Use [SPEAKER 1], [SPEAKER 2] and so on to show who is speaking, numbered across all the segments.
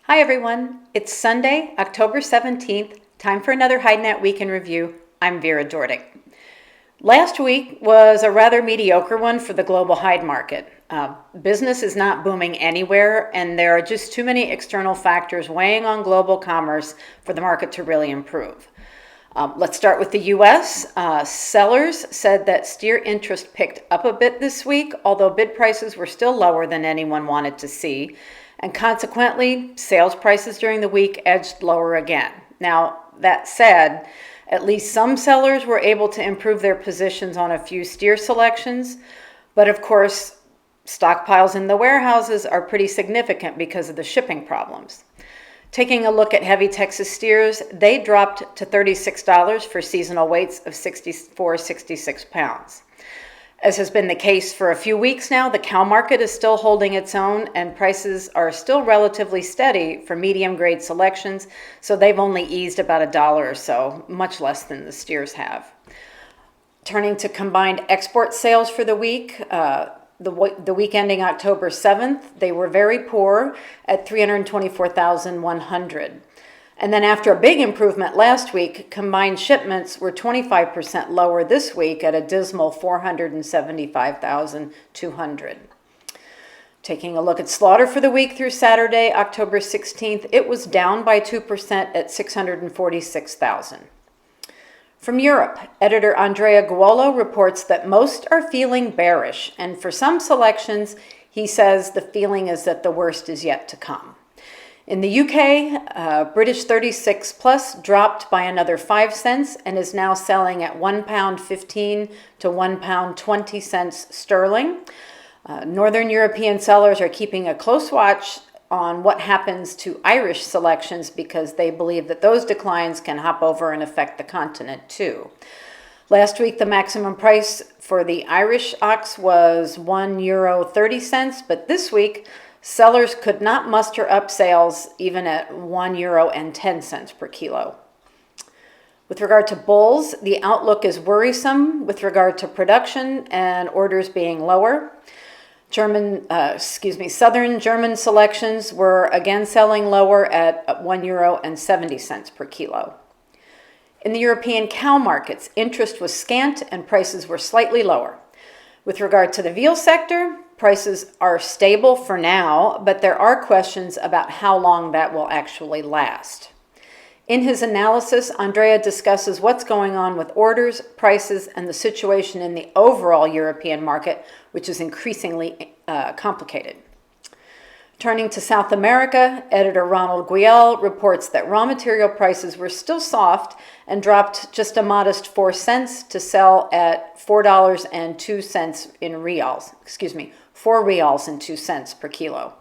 [SPEAKER 1] Hi everyone, it's Sunday, October 17th, time for another HideNet Week in Review. I'm Vera Jordick. Last week was a rather mediocre one for the global hide market. Business is not booming anywhere, and there are just too many external factors weighing on global commerce for the market to really improve. Let's start with the U.S. Sellers said that steer interest picked up a bit this week, although bid prices were still lower than anyone wanted to see. And consequently, sales prices during the week edged lower again. Now, that said, at least some sellers were able to improve their positions on a few steer selections. But of course, stockpiles in the warehouses are pretty significant because of the shipping problems. Taking a look at heavy Texas steers, they dropped to $36 for seasonal weights of 64-66 pounds. As has been the case for a few weeks now, the cow market is still holding its own and prices are still relatively steady for medium grade selections, so they've only eased about $1 or so, much less than the steers have. Turning to combined export sales for the week, the week ending October 7th, they were very poor at 324,100. And then after a big improvement last week, combined shipments were 25% lower this week at a dismal 475,200. Taking a look at slaughter for the week through Saturday, October 16th, it was down by 2% at 646,000. From Europe, editor Andrea Guolo reports that most are feeling bearish, and for some selections, he says the feeling is that the worst is yet to come. In the UK, British 36 Plus dropped by another 5 cents and is now selling at £1.15 to £1.20 sterling. Northern European sellers are keeping a close watch on what happens to Irish selections because they believe that those declines can hop over and affect the continent too. Last week, the maximum price for the Irish ox was €1.30, but this week, sellers could not muster up sales even at €1.10 per kilo. With regard to bulls, the outlook is worrisome with regard to production and orders being lower. Southern German selections were again selling lower at €1.70 per kilo. In the European cow markets, interest was scant and prices were slightly lower. With regard to the veal sector, prices are stable for now, but there are questions about how long that will actually last. In his analysis, Andrea discusses what's going on with orders, prices, and the situation in the overall European market, which is increasingly complicated. Turning to South America, editor Ronald Guiel reports that raw material prices were still soft and dropped just a modest 4 cents to sell at $4.02 in reals. 4 reals and 2 cents per kilo.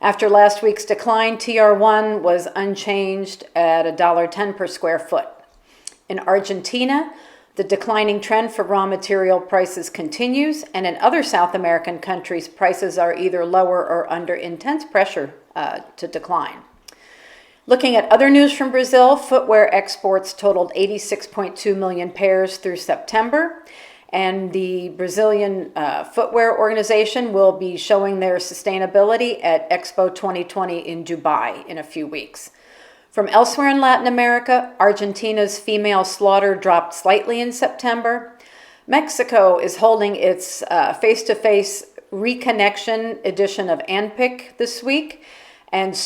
[SPEAKER 1] After last week's decline, TR1 was unchanged at $1.10 per square foot. In Argentina, the declining trend for raw material prices continues, and in other South American countries, prices are either lower or under intense pressure to decline. Looking at other news from Brazil, footwear exports totaled 86.2 million pairs through September, and the Brazilian Footwear Organization will be showing their sustainability at Expo 2020 in Dubai in a few weeks. From elsewhere in Latin America, Argentina's female slaughter dropped slightly in September. Mexico is holding its face-to-face reconnection edition of ANPIC this week, and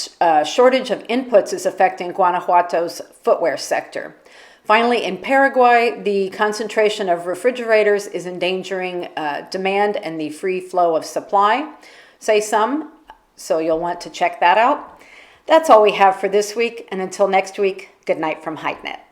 [SPEAKER 1] shortage of inputs is affecting Guanajuato's footwear sector. Finally, in Paraguay, the concentration of refrigerators is endangering demand and the free flow of supply, say some, so you'll want to check that out. That's all we have for this week, and until next week, good night from HideNet.